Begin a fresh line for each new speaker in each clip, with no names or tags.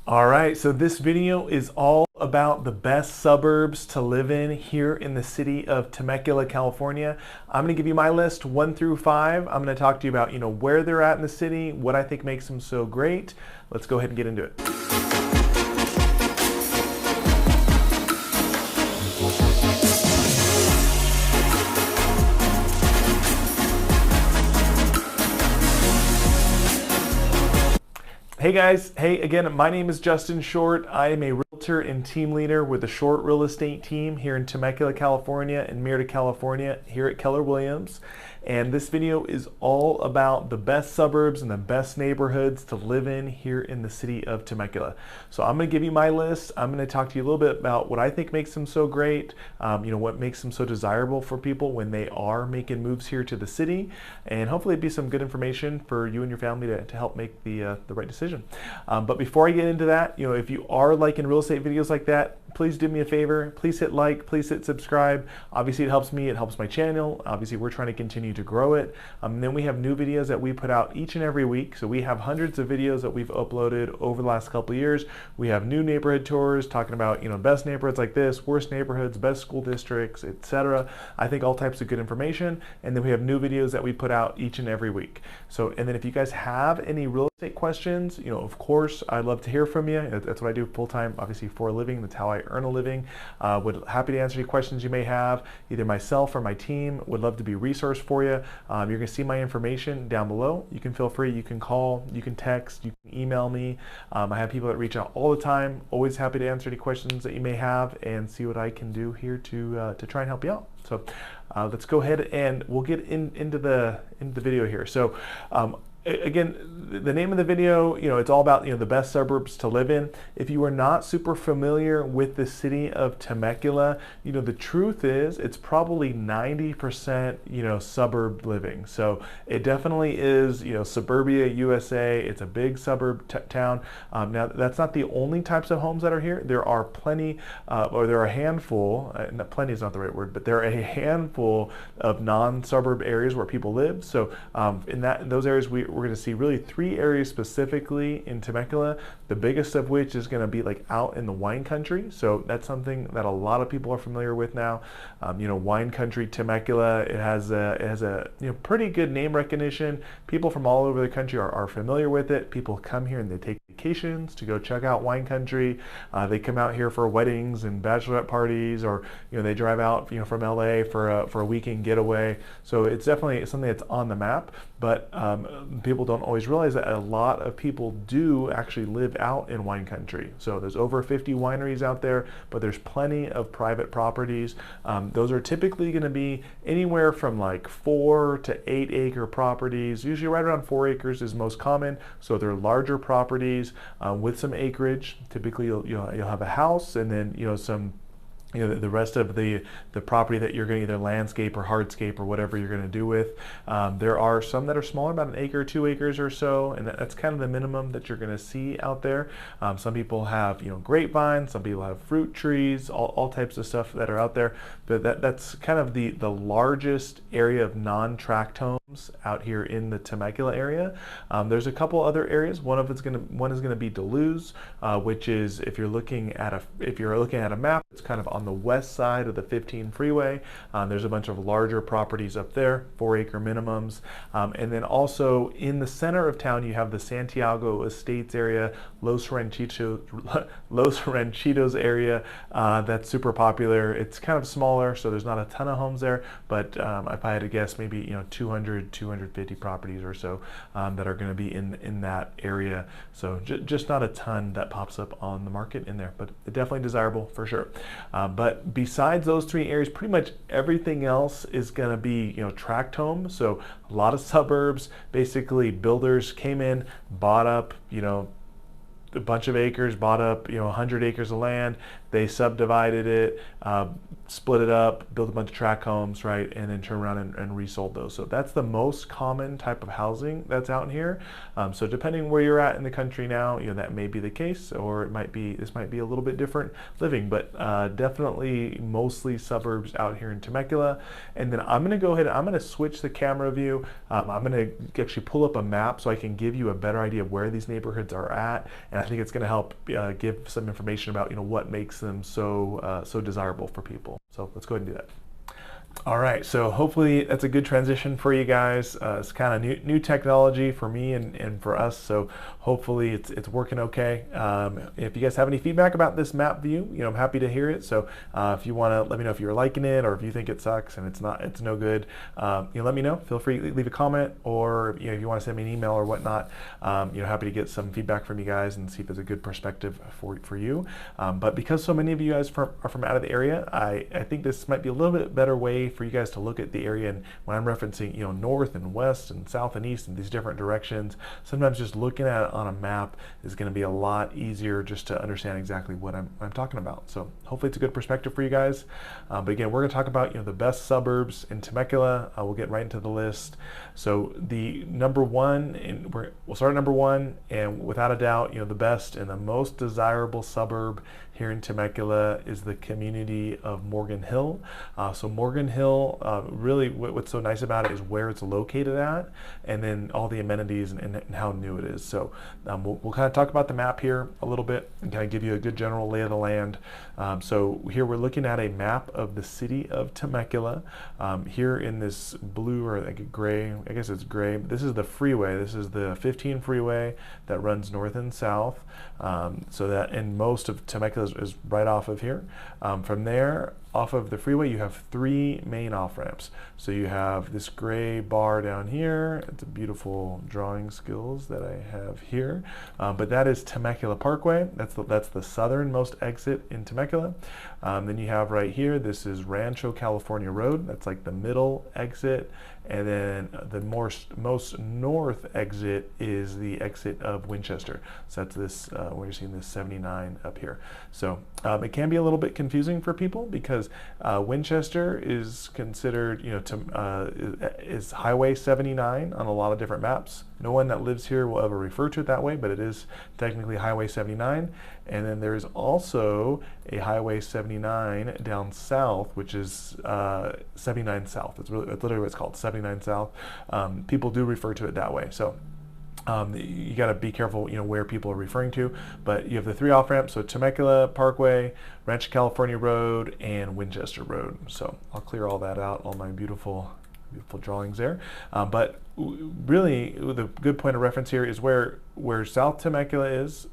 All right, so this video is all about the best suburbs to live in here in the city of Temecula, California. I'm going to give you my list 1 through 5. I'm going to talk to you about, where they're at in the city, what I think makes them so great. Let's go ahead and get into it. Hey guys, hey again, my name is Justin Short. I am a realtor and team leader with the Short Real Estate team here in Temecula, California and Murrieta, California here at Keller Williams. And this video is all about the best suburbs and the best neighborhoods to live in here in the city of Temecula. So I'm going to give you my list. I'm going to talk to you a little bit about what I think makes them so great, what makes them so desirable for people when they are making moves here to the city, and hopefully it'd be some good information for you and your family to help make the right decision. But before I get into that, if you are liking real estate videos like that, please do me a favor. Please hit like, please hit subscribe. Obviously it helps me, it helps my channel. Obviously we're trying to continue to grow it. And then we have new videos that we put out each and every week. So we have hundreds of videos that we've uploaded over the last couple of years. We have new neighborhood tours talking about, best neighborhoods like this, worst neighborhoods, best school districts, etc. I think all types of good information. And then we have new videos that we put out each and every week. So, and then if you guys have any real estate questions, of course, I'd love to hear from you. That's what I do full time, obviously for a living. That's how I earn a living. Would happy to answer any questions you may have. Either myself or my team would love to be a resource for you. You're going to see my information down below. You can feel free. You can call, you can text, you can email me. I have people that reach out all the time. Always happy to answer any questions that you may have and see what I can do here to try and help you out. So let's go ahead and we'll get into the video here. So again, the name of the video, it's all about, the best suburbs to live in. If you are not super familiar with the city of Temecula, the truth is it's probably 90%, suburb living. So it definitely is, suburbia, USA. It's a big suburb town. Now, that's not the only types of homes that are here. There are plenty, or there are a handful, plenty is not the right word, but there are a handful of non-suburb areas where people live. So in those areas, we're going to see really 3 areas specifically in Temecula, the biggest of which is going to be like out in the wine country. So that's something that a lot of people are familiar with now. Wine country Temecula, it has a pretty good name recognition. People from all over the country are familiar with it. People come here and they take vacations to go check out wine country. They come out here for weddings and bachelorette parties, or they drive out from LA for a weekend getaway. So it's definitely something that's on the map, but people don't always realize that a lot of people do actually live out in wine country. So there's over 50 wineries out there, but there's plenty of private properties. Those are typically going to be anywhere from like 4 to 8 acre properties. Usually right around 4 acres is most common. So they're larger properties with some acreage. Typically you'll have a house and then some the rest of the property that you're going to either landscape or hardscape or whatever you're going to do with. There are some that are smaller, about 1 acre, 2 acres or so, and that's kind of the minimum that you're going to see out there. Some people have grapevines, some people have fruit trees, all types of stuff that are out there. But that's kind of the largest area of non-tract homes out here in the Temecula area. There's a couple other areas. One is going to be Duluth, which is if you're looking at a map, it's kind of on the west side of the 15 freeway. There's a bunch of larger properties up there, 4 acre minimums. And then also in the center of town, you have the Santiago Estates area, Los Ranchitos area. That's super popular. It's kind of smaller, so there's not a ton of homes there, but if I had to guess, maybe 200, 250 properties or so that are going to be in that area. So just not a ton that pops up on the market in there, but definitely desirable for sure. But besides those 3 areas, pretty much everything else is going to be, tract homes. So a lot of suburbs, basically builders came in, bought up, a bunch of acres, bought up, 100 acres of land. They subdivided it, split it up, build a bunch of tract homes, right, and then turn around and resold those. So that's the most common type of housing that's out here. So depending where you're at in the country now, that may be the case, or this might be a little bit different living, but definitely mostly suburbs out here in Temecula. And then I'm gonna go ahead, I'm gonna switch the camera view. I'm gonna actually pull up a map so I can give you a better idea of where these neighborhoods are at, and I think it's gonna help give some information about what makes them so desirable for people. So let's go ahead and do that. All right, so hopefully that's a good transition for you guys. It's kind of new technology for me and for us, so hopefully it's working okay. If you guys have any feedback about this map view, I'm happy to hear it. So if you want to let me know if you're liking it, or if you think it sucks and it's no good, let me know. Feel free to leave a comment, or if you want to send me an email or whatnot. Happy to get some feedback from you guys and see if it's a good perspective for you. But because so many of you guys are from out of the area, I think this might be a little bit better way for you guys to look at the area. And when I'm referencing north and west and south and east and these different directions, sometimes just looking at it on a map is going to be a lot easier just to understand exactly what I'm talking about. So hopefully it's a good perspective for you guys. But again, we're going to talk about the best suburbs in Temecula. We'll get right into the list. So the number one, and we'll start at number one, and without a doubt, the best and the most desirable suburb here in Temecula is the community of Morgan Hill. So Morgan Hill, really what's so nice about it is where it's located at, and then all the amenities and how new it is. So we'll kind of talk about the map here a little bit and kind of give you a good general lay of the land. So here we're looking at a map of the city of Temecula. Here in this blue, or like gray, I guess it's gray, this is the freeway. This is the 15 freeway that runs north and south. So that, and most of Temecula is right off of here. From there, off of the freeway, you have three main off-ramps. So you have this gray bar down here. It's a beautiful drawing skills that I have here. But that is Temecula Parkway. That's the southernmost exit in Temecula. Then you have right here, this is Rancho California Road. That's like the middle exit. And then the most north exit is the exit of Winchester. So that's this, where you're seeing this 79 up here. So it can be a little bit confusing for people because Winchester is considered, is Highway 79 on a lot of different maps. No one that lives here will ever refer to it that way, but it is technically Highway 79. And then there is also a Highway 79 down south, which is 79 South. It's literally what it's called, 79 South. People do refer to it that way. So you got to be careful, where people are referring to. But you have the three off ramps, so Temecula Parkway, Rancho California Road, and Winchester Road. So I'll clear all that out, all my beautiful drawings there. But really, the good point of reference here is where South Temecula is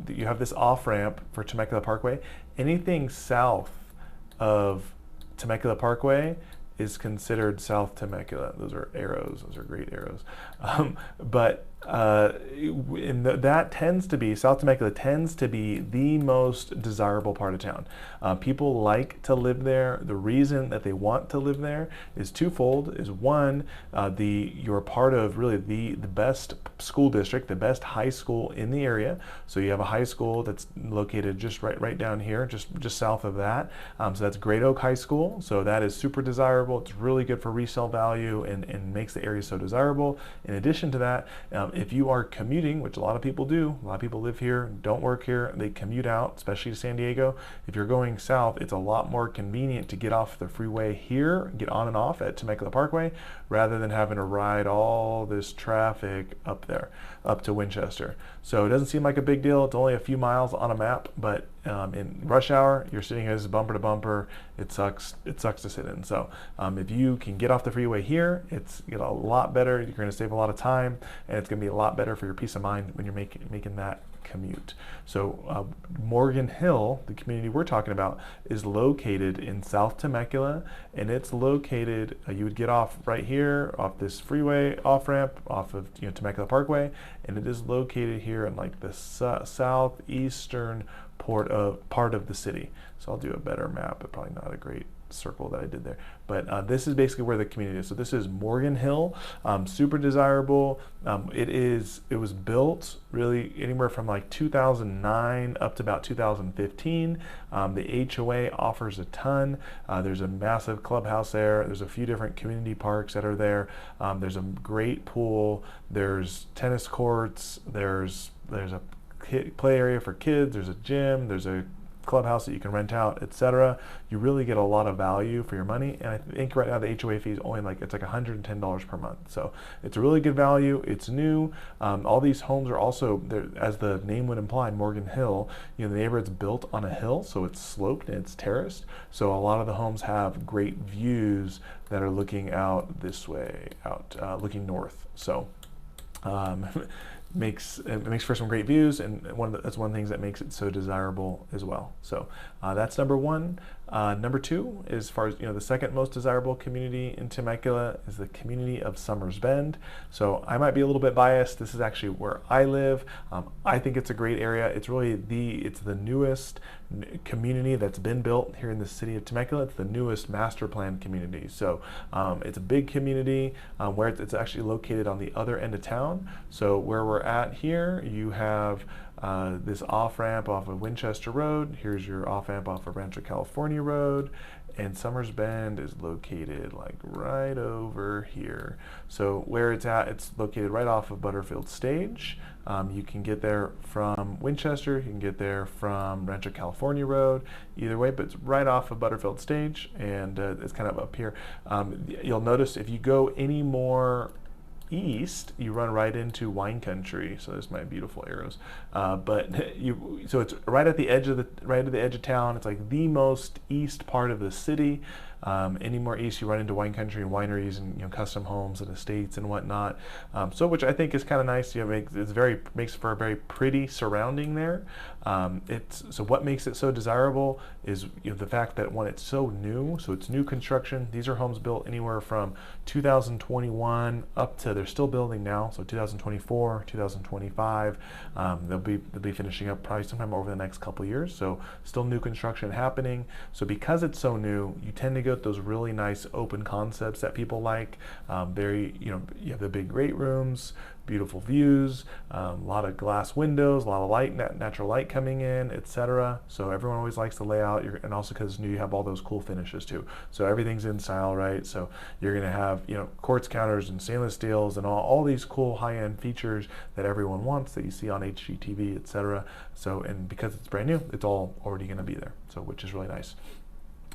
you have this off ramp for Temecula Parkway. Anything south of Temecula Parkway is considered South Temecula. Those are arrows. Those are great arrows. That tends to be, South Temecula tends to be the most desirable part of town. People like to live there. The reason that they want to live there is twofold. Is one, you're part of really the best school district, the best high school in the area. So you have a high school that's located just right down here, just south of that. So that's Great Oak High School. So that is super desirable. It's really good for resale value and makes the area so desirable. In addition to that, if you are commuting, which a lot of people do, a lot of people live here, don't work here, they commute out, especially to San Diego. If you're going south, it's a lot more convenient to get off the freeway here, get on and off at Temecula Parkway, rather than having to ride all this traffic up there, up to Winchester. So it doesn't seem like a big deal. It's only a few miles on a map, but in rush hour, you're sitting as bumper to bumper. It sucks to sit in. So if you can get off the freeway here, it's a lot better. You're going to save a lot of time, and it's going to be a lot better for your peace of mind when you're making that commute. So Morgan Hill, the community we're talking about, is located in South Temecula, and it's located, you would get off right here off this freeway off ramp off of Temecula Parkway, and it is located here in like the southeastern part of the city. So I'll do a better map, but probably not a great circle that I did there. But this is basically where the community is. So this is Morgan Hill, super desirable. It was built really anywhere from like 2009 up to about 2015. The HOA offers a ton. There's a massive clubhouse there. There's a few different community parks that are there. There's a great pool. There's tennis courts. There's a play area for kids. There's a gym. There's a clubhouse that you can rent out, etc. You really get a lot of value for your money, and I think right now the HOA fee is only it's like $110 per month, so it's a really good value. It's new. All these homes are also there, as the name would imply, Morgan Hill. The neighborhood's built on a hill, so it's sloped and it's terraced, so a lot of the homes have great views that are looking out this way, looking north. So makes for some great views, and that's one of the things that makes it so desirable as well. So that's number one. Number two, as far as the second most desirable community in Temecula is the community of Summers Bend. So I might be a little bit biased. This is actually where I live. I think it's a great area. It's really it's the newest community that's been built here in the city of Temecula. It's the newest master plan community. So it's a big community where it's actually located on the other end of town. So where we're at here, you have this off-ramp off of Winchester Road. Here's your off-ramp off of Rancho California Road, and Summers Bend is located like right over here. So where it's at, it's located right off of Butterfield Stage. You can get there from Winchester, you can get there from Rancho California Road, either way, but it's right off of Butterfield Stage, and it's kind of up here. You'll notice if you go any more east, you run right into wine country. So there's my beautiful arrows. So it's right at the edge of town. It's like the most east part of the city. Any more east, you run into wine country and wineries and custom homes and estates and whatnot. So which I think is kind of nice. Makes for a very pretty surrounding there. So what makes it so desirable is the fact that when it's so new, so it's new construction. These are homes built anywhere from 2021 up to, they're still building now, so 2024, 2025. They'll be finishing up probably sometime over the next couple years. So still new construction happening. So because it's so new, you tend to go with those really nice open concepts that people like. You have the big great rooms, beautiful views, a lot of glass windows, a lot of light, natural light coming in, etc. So everyone always likes the layout, and also because you have all those cool finishes too. So everything's in style, right? So you're gonna have quartz counters and stainless steels and all these cool high-end features that everyone wants that you see on HGTV, etc. So, and because it's brand new, it's all already gonna be there. So which is really nice.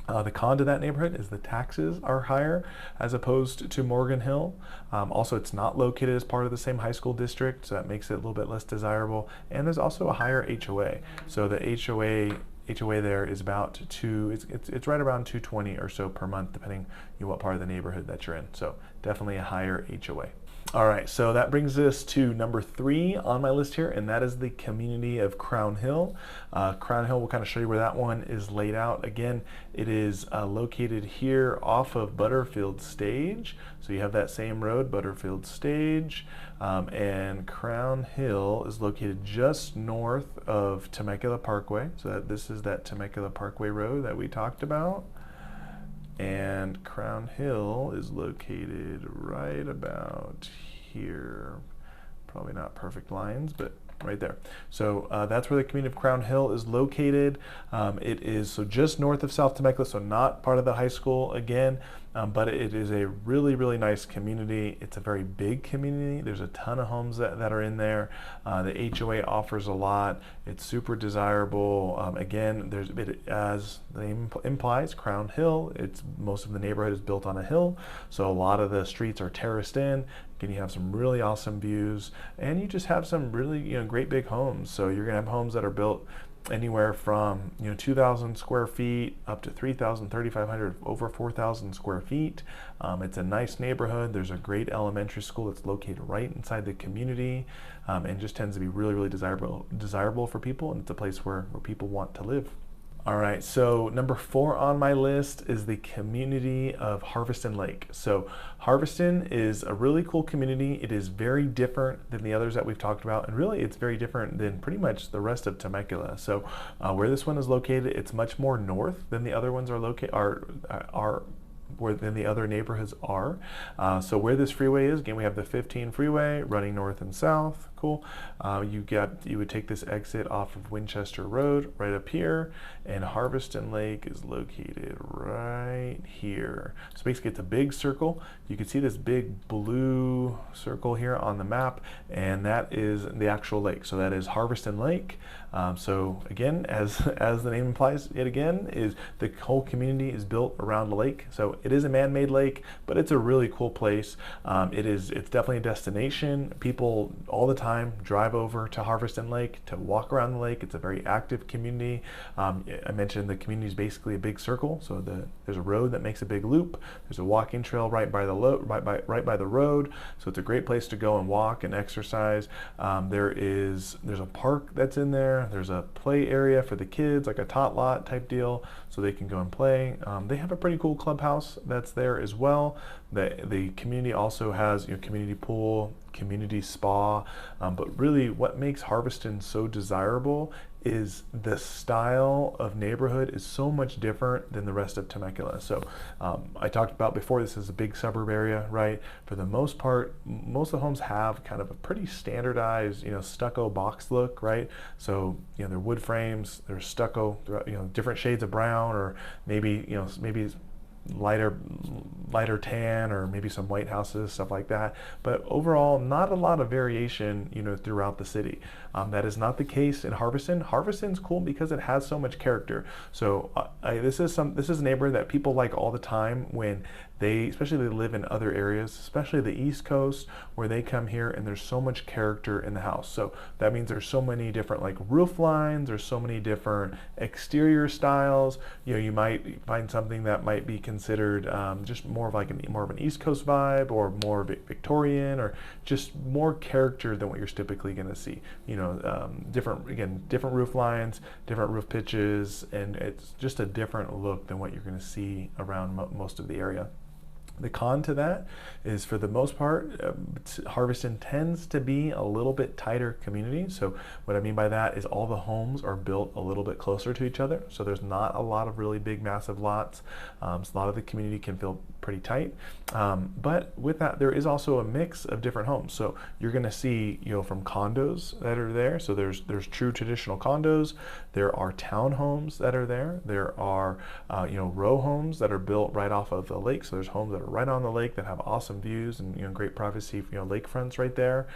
The con to that neighborhood is the taxes are higher as opposed to Morgan Hill. Also, it's not located as part of the same high school district, so that makes it a little bit less desirable. And there's also a higher HOA. So the HOA there is about it's right around $220 or so per month, depending what part of the neighborhood that you're in. So definitely a higher HOA. All right, so that brings us to number 3 on my list here, and that is the community of Crown Hill. Crown Hill, we'll kind of show you where that one is laid out. Again, it is located here off of Butterfield Stage. So you have that same road, Butterfield Stage, and Crown Hill is located just north of Temecula Parkway. So this is that Temecula Parkway Road that we talked about. And Crown Hill is located right about here. Probably not perfect lines, but right there. So that's where the community of Crown Hill is located. It is just north of South Temecula, so not part of the high school again, but it is a really, really nice community. It's a very big community. There's a ton of homes that are in there. The HOA offers a lot. It's super desirable. Again, as the name implies, Crown Hill, most of the neighborhood is built on a hill, so a lot of the streets are terraced in. Again, you have some really awesome views, and you just have some really great big homes. So you're gonna have homes that are built anywhere from 2,000 square feet up to 3,000, 3,500, over 4,000 square feet. It's a nice neighborhood. There's a great elementary school that's located right inside the community, and just tends to be really, really desirable for people, and it's a place where people want to live. All right, so number 4 on my list is the community of Harveston Lake. So Harveston is a really cool community. It is very different than the others that we've talked about, and really it's very different than pretty much the rest of Temecula. So where this one is located, it's much more north than the other ones are located, are where than the other neighborhoods are. So where this freeway is, again, we have the 15 freeway running north and south. Cool. You would take this exit off of Winchester Road right up here, and Harveston Lake is located right here. So basically it's a big circle. You can see this big blue circle here on the map, and that is the actual lake. So that is Harveston Lake. So again, as the name implies, yet again, is the whole community is built around the lake. So it is a man-made lake, but it's a really cool place. It's definitely a destination. People all the time drive over to Harveston Lake to walk around the lake. It's a very active community. I mentioned the community is basically a big circle. So there's a road that makes a big loop. There's a walking trail right by the road. So it's a great place to go and walk and exercise. There's a park that's in there. There's a play area for the kids, like a tot lot type deal, so they can go and play. They have a pretty cool clubhouse that's there as well. The community also has community pool, community spa, but really what makes Harveston so desirable is the style of neighborhood is so much different than the rest of Temecula. So I talked about before, this is a big suburb area, right? For the most part, most of the homes have kind of a pretty standardized, stucco box look, right? So, they're wood frames, they're stucco, different shades of brown, or maybe lighter tan, or maybe some white houses, stuff like that. But overall, not a lot of variation, throughout the city. That is not the case in Harveston. Harveston's cool because it has so much character. So this is a neighborhood that people like all the time when especially they live in other areas, especially the East Coast, where they come here and there's so much character in the house. So that means there's so many different roof lines, there's so many different exterior styles. You might find something that might be considered just more of an East Coast vibe, or more Victorian, or just more character than what you're typically going to see. Different roof lines, different roof pitches, and it's just a different look than what you're going to see around most of the area. The con to that is, for the most part, Harveston tends to be a little bit tighter community. So what I mean by that is all the homes are built a little bit closer to each other. So there's not a lot of really big, massive lots. So a lot of the community can feel pretty tight. But with that, there is also a mix of different homes. So you're going to see, from condos that are there. So there's true traditional condos. There are townhomes that are there. There are, row homes that are built right off of the lake. So there's homes that are right on the lake that have awesome views and great privacy, lakefronts right there.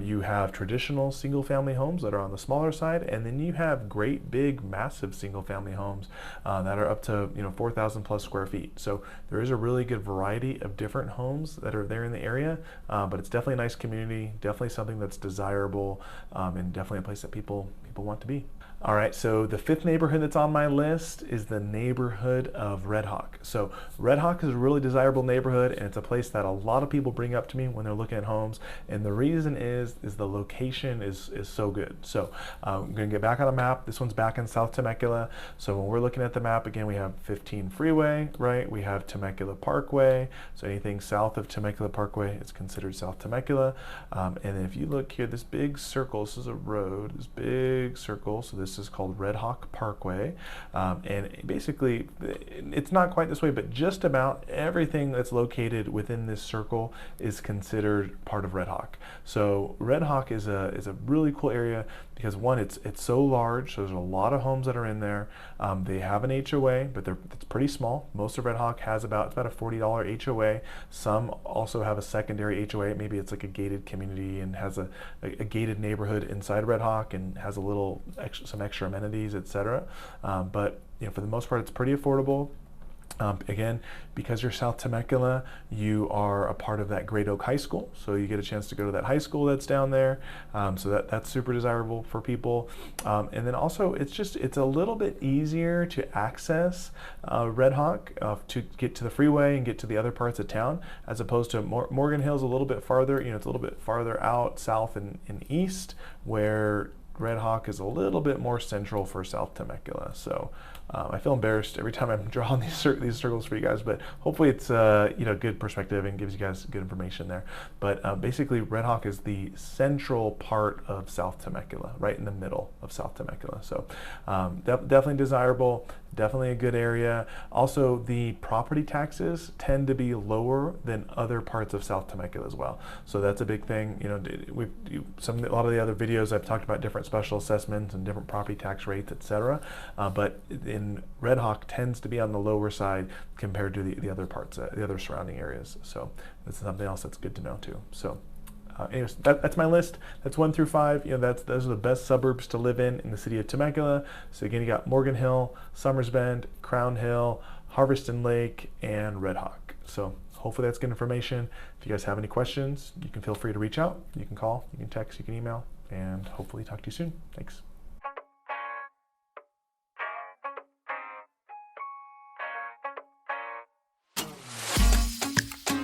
You have traditional single-family homes that are on the smaller side, and then you have great big massive single-family homes that are up to 4,000 plus square feet. So there is a really good variety of different homes that are there in the area, but it's definitely a nice community, definitely something that's desirable, and definitely a place that people want to be. All right, so the 5th neighborhood that's on my list is the neighborhood of Red Hawk. So Red Hawk is a really desirable neighborhood, and it's a place that a lot of people bring up to me when they're looking at homes. And the reason is the location is so good. So I'm gonna get back on the map. This one's back in South Temecula. So when we're looking at the map, again, we have 15 freeway, right? We have Temecula Parkway. So anything south of Temecula Parkway is considered South Temecula. And then if you look here, this big circle, this is a road, this big circle. So this is called Red Hawk Parkway, and basically it's not quite this way, but just about everything that's located within this circle is considered part of Red Hawk. So Red Hawk is a really cool area because, one, it's so large, so there's a lot of homes that are in there. They have an HOA, but it's pretty small. Most of Red Hawk has about a $40 HOA. Some also have a secondary HOA. Maybe it's like a gated community and has a gated neighborhood inside Red Hawk and has a little some extra amenities, etc. But for the most part, it's pretty affordable. Again, because you're South Temecula, you are a part of that Great Oak High School, so you get a chance to go to that high school that's down there. So that's super desirable for people. And then also, it's a little bit easier to access Red Hawk to get to the freeway and get to the other parts of town, as opposed to Morgan Hill's a little bit farther. It's a little bit farther out south and east, where Red Hawk is a little bit more central for South Temecula. So I feel embarrassed every time I'm drawing these circles for you guys, but hopefully it's good perspective and gives you guys good information there. But basically, Red Hawk is the central part of South Temecula, right in the middle of South Temecula. So definitely desirable, definitely a good area. Also, the property taxes tend to be lower than other parts of South Temecula as well. So that's a big thing. A lot of the other videos I've talked about different special assessments and different property tax rates, etc. But in Red Hawk tends to be on the lower side compared to the other parts, the other surrounding areas. So that's something else that's good to know too. So anyways, that's my list. That's 1 through 5. Those are the best suburbs to live in the city of Temecula. So again, you got Morgan Hill, Summers Bend, Crown Hill, Harveston Lake, and Red Hawk. So hopefully that's good information. If you guys have any questions, you can feel free to reach out. You can call, you can text, you can email, and hopefully talk to you soon. Thanks.